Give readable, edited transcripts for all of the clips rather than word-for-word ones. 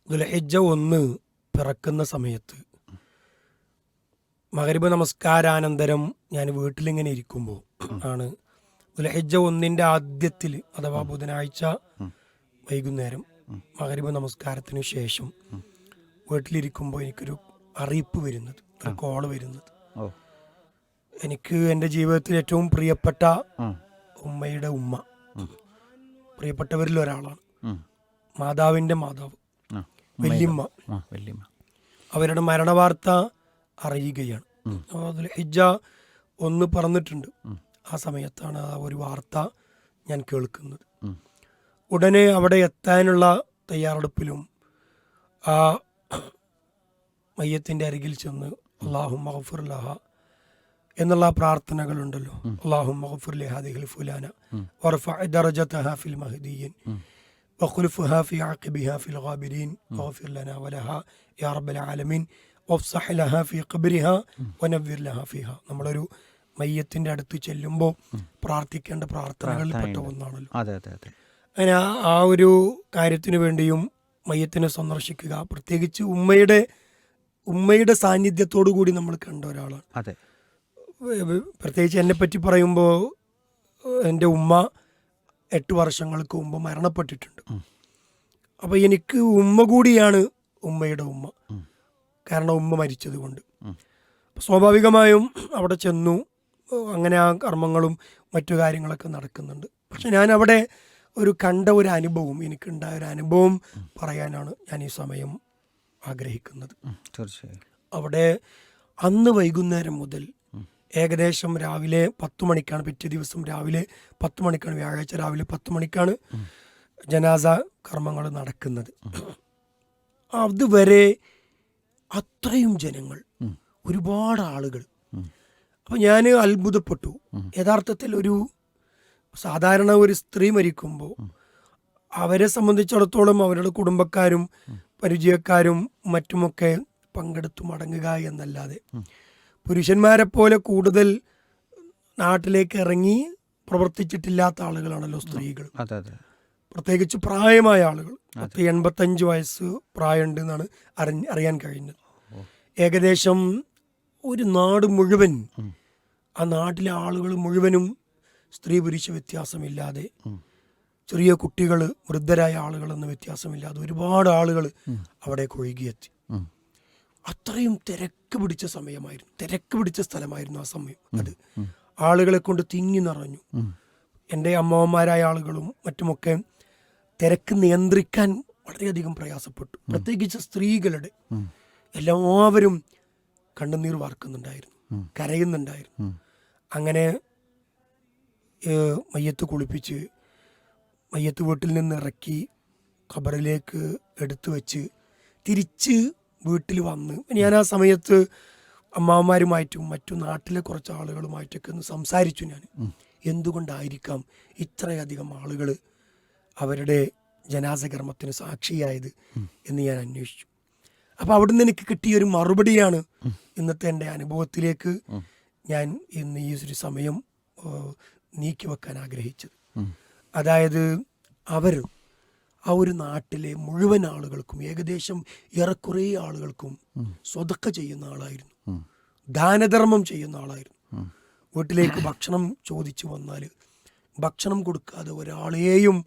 ദുൽഹിജ്ജ 1 പിറക്കുന്ന സമയത്ത് മഗ്‌രിബ് നമസ്കാരാനന്തരം ഞാൻ വീട്ടിലിങ്ങനെ ഇരിക്കുമ്പോൾ ആണ് ദുൽഹിജ്ജ 1 ആദ്യത്തിൽ അഥവാ ബുധനാഴ്ച വൈകുന്നേരം മഗ്‌രിബ് നമസ്കാരത്തിന് ശേഷം വീട്ടിലിരിക്കുമ്പോൾ എനിക്കൊരു അറിയിപ്പ് വരുന്നത്, ഒരു കോള് വരുന്നത്. എനിക്ക് എൻ്റെ ജീവിതത്തിൽ ഏറ്റവും പ്രിയപ്പെട്ട ഉമ്മയുടെ ഉമ്മ, പ്രിയപ്പെട്ടവരിൽ ഒരാളാണ്. മാതാവിൻ്റെ മാതാവ് വല്യമ്മ, അവരുടെ മരണവാർത്ത അറിയുകയാണ്. ദുൽഹിജ്ജ 1 പറഞ്ഞിട്ടുണ്ട്. ആ സമയത്താണ് ആ ഒരു വാർത്ത ഞാൻ കേൾക്കുന്നത്. ഉടനെ അവിടെ എത്താനുള്ള തയ്യാറെടുപ്പിലും ആ മയ്യത്തിൻ്റെ അരികിൽ ചെന്ന് അല്ലാഹുമ്മ ഗഫിർ ലഹ എന്നുള്ള പ്രാർത്ഥനകളുണ്ടല്ലോ. അല്ലാഹുമ്മ ഗഫിർ ലിഹാദിഹിൽ ഫുലാന വർഫഅ ദറജതഹാ ഫിൽ മഹ്ദിയീൻ വഖുൽഫുഹാ ഫി ആഖിബിഹാ ഫിൽ ഗാബിരീൻ വഗ്ഫിർ ലനാ വലഹാ യാ റബ്ബൽ ആലമീൻ വഫ്സഹ് ലഹാ ഫി ഖബ്രിഹാ വനവ്വിർ ലഹാ ഫിഹാ. നമ്മളൊരു മയ്യത്തിൻ്റെ അടുത്ത് ചെല്ലുമ്പോൾ പ്രാർത്ഥിക്കേണ്ട പ്രാർത്ഥനകളിൽ പെട്ട ഒന്നാണല്ലോ. അങ്ങനെ ആ ഒരു കാര്യത്തിന് വേണ്ടിയും മയ്യത്തിനെ സന്ദർശിക്കുക, പ്രത്യേകിച്ച് ഉമ്മയുടെ സാന്നിധ്യത്തോടു കൂടി നമ്മൾ കണ്ട ഒരാളാണ്. പ്രത്യേകിച്ച് എന്നെ പറ്റി പറയുമ്പോൾ എൻ്റെ ഉമ്മ 8 വർഷങ്ങൾക്ക് മുമ്പ് മരണപ്പെട്ടിട്ടുണ്ട്. അപ്പോൾ എനിക്ക് ഉമ്മ കൂടിയാണ് ഉമ്മയുടെ ഉമ്മ, കാരണം ഉമ്മ മരിച്ചത് കൊണ്ട്. സ്വാഭാവികമായും അവിടെ ചെന്നു, അങ്ങനെ ആ കർമ്മങ്ങളും മറ്റു കാര്യങ്ങളൊക്കെ നടക്കുന്നുണ്ട്. പക്ഷെ ഞാൻ അവിടെ കണ്ട ഒരു അനുഭവം, എനിക്കുണ്ടായ ഒരു അനുഭവം പറയാനാണ് ഞാൻ ഈ സമയം ആഗ്രഹിക്കുന്നത്. തീർച്ചയായും. അവിടെ അന്ന് വൈകുന്നേരം മുതൽ ഏകദേശം രാവിലെ 10 മണിക്കാണ്, പിറ്റേ ദിവസം രാവിലെ 10 മണിക്കാണ്, വ്യാഴാഴ്ച രാവിലെ 10 മണിക്കാണ് ജനാസ കർമ്മങ്ങൾ നടക്കുന്നത്. അതുവരെ അത്രയും ജനങ്ങൾ, ഒരുപാട് ആളുകൾ. അപ്പം ഞാൻ അത്ഭുതപ്പെട്ടു. യഥാർത്ഥത്തിൽ സാധാരണ ഒരു സ്ത്രീ മരിക്കുമ്പോൾ അവരെ സംബന്ധിച്ചിടത്തോളം അവരുടെ കുടുംബക്കാരും പരിചയക്കാരും മറ്റുമൊക്കെ പങ്കെടുത്തു മടങ്ങുക എന്നല്ലാതെ പുരുഷന്മാരെ പോലെ കൂടുതൽ നാട്ടിലേക്ക് ഇറങ്ങി പ്രവർത്തിച്ചിട്ടില്ലാത്ത ആളുകളാണല്ലോ സ്ത്രീകൾ. പ്രത്യേകിച്ച് പ്രായമായ ആളുകൾ. 85 വയസ്സ് പ്രായമുണ്ട് എന്നാണ് അറിയാൻ കഴിഞ്ഞത്. ഏകദേശം ഒരു നാട് മുഴുവൻ, ആ നാട്ടിലെ ആളുകൾ മുഴുവനും സ്ത്രീ പുരുഷ വ്യത്യാസമില്ലാതെ, ചെറിയ കുട്ടികൾ, വൃദ്ധരായ ആളുകൾ എന്ന വ്യത്യാസമില്ലാതെ ഒരുപാട് ആളുകൾ അവിടെ ഒഴുകിയെത്തി. അത്രയും തിരക്ക് പിടിച്ച സമയമായിരുന്നു, തിരക്ക് പിടിച്ച സ്ഥലമായിരുന്നു ആ സമയം. അത് ആളുകളെ കൊണ്ട് തിങ്ങി നിറഞ്ഞു. എൻ്റെ അമ്മമാരായ ആളുകളും മറ്റുമൊക്കെ തിരക്ക് നിയന്ത്രിക്കാൻ വളരെയധികം പ്രയാസപ്പെട്ടു. പ്രത്യേകിച്ച് സ്ത്രീകളുടെ എല്ലാവരും കണ്ണുനീർ വാർക്കുന്നുണ്ടായിരുന്നു, കരയുന്നുണ്ടായിരുന്നു. അങ്ങനെ മയ്യത്ത് കുളിപ്പിച്ച് മയ്യത്ത് വീട്ടിൽ നിന്ന് ഇറക്കി ഖബറിലേക്ക് എടുത്തു വെച്ച് തിരിച്ച് വീട്ടിൽ വന്ന് ഞാൻ ആ സമയത്ത് അമ്മാവന്മാരുമായിട്ടും മറ്റു നാട്ടിലെ കുറച്ച് ആളുകളുമായിട്ടൊക്കെ ഒന്ന് സംസാരിച്ചു. ഞാൻ എന്തുകൊണ്ടായിരിക്കാം ഇത്രയധികം ആളുകൾ അവരുടെ ജനാസകർമ്മത്തിന് സാക്ഷിയായത് എന്ന് ഞാൻ അന്വേഷിച്ചു. അപ്പോൾ അവിടുന്ന് എനിക്ക് കിട്ടിയൊരു മറുപടിയാണ് ഇന്നത്തെ എൻ്റെ അനുഭവത്തിലേക്ക് ഞാൻ ഇന്ന് ഈ ഒരു സമയം നീക്കി വെക്കാൻ ആഗ്രഹിച്ചത്. അതായത് അവർ ആ ഒരു നാട്ടിലെ മുഴുവൻ ആളുകൾക്കും, ഏകദേശം ഏറെക്കുറെ ആളുകൾക്കും സ്വതക്ക ചെയ്യുന്ന ആളായിരുന്നു, ദാനധർമ്മം ചെയ്യുന്ന ആളായിരുന്നു. വീട്ടിലേക്ക് ഭക്ഷണം ചോദിച്ചു വന്നാൽ ഭക്ഷണം കൊടുക്കാതെ ഒരാളെയും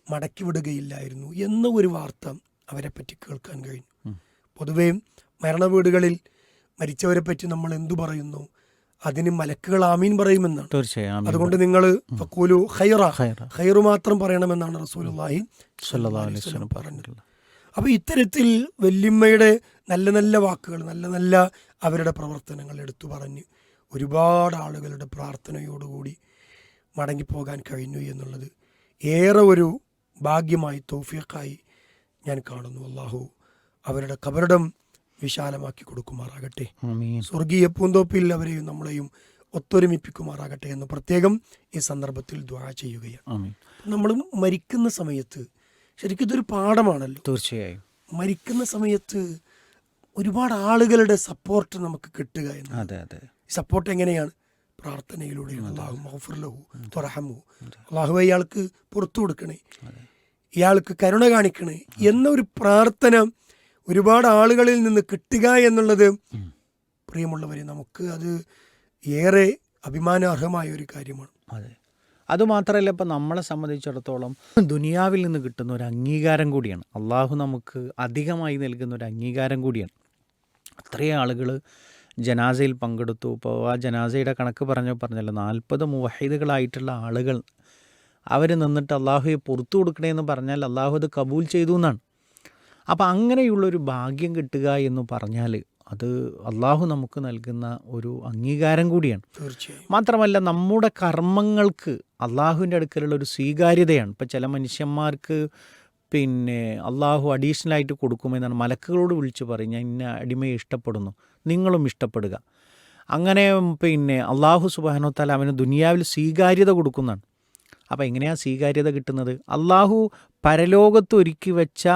മടക്കി വിടുകയില്ലായിരുന്നു എന്ന ഒരു വാർത്ത അവരെ പറ്റി കേൾക്കാൻ കഴിഞ്ഞു. പൊതുവേ മരണവീടുകളിൽ മരിച്ചവരെ പറ്റി നമ്മൾ എന്തു പറയുന്നു, അതിന് മലക്കുകൾ ആമീൻ പറയുമെന്നാണ്. അതുകൊണ്ട് നിങ്ങൾ ഫഖൂലു ഖൈറു മാത്രം പറയണമെന്നാണ് റസൂലുള്ളാഹി സ്വല്ലല്ലാഹു അലൈഹി വസല്ലം പറഞ്ഞത്. അപ്പോൾ ഇത്തരത്തിൽ വല്യമ്മയുടെ നല്ല നല്ല വാക്കുകൾ, നല്ല നല്ല അവരുടെ പ്രവർത്തനങ്ങൾ എടുത്തു പറഞ്ഞ് ഒരുപാട് ആളുകളുടെ പ്രാർത്ഥനയോടുകൂടി മടങ്ങിപ്പോകാൻ കഴിഞ്ഞു എന്നുള്ളത് ഏറെ ഒരു ഭാഗ്യമായി, തൗഫീഖായി ഞാൻ കാണുന്നു. അല്ലാഹു അവരുടെ ഖബറിടം വിശാലമാക്കി കൊടുക്കുമാറാകട്ടെ, സ്വർഗീയ പൂന്തോപ്പിൽ അവരെയും നമ്മളെയും ഒത്തൊരുമിപ്പിക്കുമാറാകട്ടെ എന്ന് പ്രത്യേകം ഈ സന്ദർഭത്തിൽ ദുആ ചെയ്യുകയാണ്. നമ്മൾ മരിക്കുന്ന സമയത്ത് ശരിക്കും ഇതൊരു പാഠമാണല്ലോ. തീർച്ചയായും. മരിക്കുന്ന സമയത്ത് ഒരുപാട് ആളുകളുടെ സപ്പോർട്ട് നമുക്ക് കിട്ടുക എന്ന്. ഈ സപ്പോർട്ട് എങ്ങനെയാണ്? പ്രാർത്ഥനയിലൂടെ. അല്ലാഹുമ്മ ഗഫിർ ലഹു വറഹ്മഹു, അല്ലാഹുവേ അയാൾക്ക് പുറത്തു കൊടുക്കണേ, ഇയാൾക്ക് കരുണ കാണിക്കണേ എന്നൊരു പ്രാർത്ഥന ഒരുപാട് ആളുകളിൽ നിന്ന് കിട്ടുക എന്നുള്ളത് പ്രിയമുള്ളവരെ നമുക്ക് അത് ഏറെ അഭിമാനാർഹമായ ഒരു കാര്യമാണ്. അതെ, അതുമാത്രമല്ല ഇപ്പം നമ്മളെ സംബന്ധിച്ചിടത്തോളം ദുനിയാവിൽ നിന്ന് കിട്ടുന്ന ഒരു അംഗീകാരം കൂടിയാണ്. അള്ളാഹു നമുക്ക് അധികമായി നൽകുന്ന ഒരു അംഗീകാരം കൂടിയാണ്. അത്രയും ആളുകൾ ജനാസയിൽ പങ്കെടുത്തു. ഇപ്പോൾ ആ ജനാസയുടെ കണക്ക് പറഞ്ഞല്ലോ 40 മുവഹിദുകളായിട്ടുള്ള ആളുകൾ അവർ നിന്നിട്ട് അള്ളാഹുയെ പുറത്തു കൊടുക്കണേന്ന് പറഞ്ഞാൽ അള്ളാഹു അത് കബൂൽ ചെയ്തു എന്നാണ്. അപ്പോൾ അങ്ങനെയുള്ളൊരു ഭാഗ്യം കിട്ടുക എന്ന് പറഞ്ഞാൽ അത് അള്ളാഹു നമുക്ക് നൽകുന്ന ഒരു അംഗീകാരം കൂടിയാണ്. മാത്രമല്ല നമ്മുടെ കർമ്മങ്ങൾക്ക് അള്ളാഹുവിൻ്റെ അടുക്കലുള്ള ഒരു സ്വീകാര്യതയാണ്. ഇപ്പോൾ ചില മനുഷ്യന്മാർക്ക് അള്ളാഹു അഡീഷണലായിട്ട് കൊടുക്കുമെന്നാണ്. മലക്കുകളോട് വിളിച്ച് പറയും, ഞാൻ ഇന്ന അടിമയെ ഇഷ്ടപ്പെടുന്നു, നിങ്ങളും ഇഷ്ടപ്പെടുക. അങ്ങനെ അള്ളാഹു സുബ്ഹാനഹു വ തആല അവന് ദുനിയാവിൽ സ്വീകാര്യത കൊടുക്കുന്നതാണ്. അപ്പോൾ എങ്ങനെയാണ് സ്വീകാര്യത കിട്ടുന്നത്? അള്ളാഹു പരലോകത്ത് ഒരുക്കി വെച്ച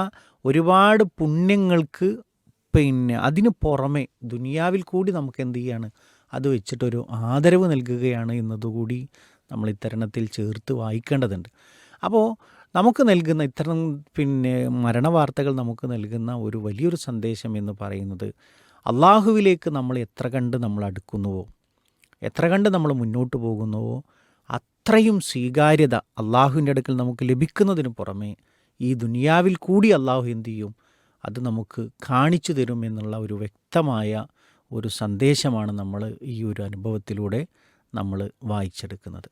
ഒരുപാട് പുണ്യങ്ങൾക്ക് അതിന് പുറമെ ദുനിയാവിൽ കൂടി നമുക്ക് എന്ത് ചെയ്യാണ്, അത് വെച്ചിട്ടൊരു ആദരവ് നൽകുകയാണ് എന്നതുകൂടി നമ്മൾ ഇത്തരണത്തിൽ ചേർത്ത് വായിക്കേണ്ടതുണ്ട്. അപ്പോൾ നമുക്ക് നൽകുന്ന ഇത്തരം മരണവാർത്തകൾ നമുക്ക് നൽകുന്ന ഒരു വലിയൊരു സന്ദേശം എന്ന് പറയുന്നത് അള്ളാഹുവിലേക്ക് നമ്മൾ എത്ര കണ്ട് നമ്മൾ അടുക്കുന്നുവോ, എത്ര കണ്ട് നമ്മൾ മുന്നോട്ട് പോകുന്നുവോ അത്രയും സ്വീകാര്യത അള്ളാഹുവിൻ്റെ അടുക്കൽ നമുക്ക് ലഭിക്കുന്നതിന് പുറമെ ഈ ദുനിയാവിൽ കൂടി അള്ളാഹു എന്ത് ചെയ്യും, അത് നമുക്ക് കാണിച്ചു തരും എന്നുള്ള ഒരു വ്യക്തമായ ഒരു സന്ദേശമാണ് നമ്മൾ ഈ ഒരു അനുഭവത്തിലൂടെ നമ്മൾ വായിച്ചെടുക്കുന്നത്.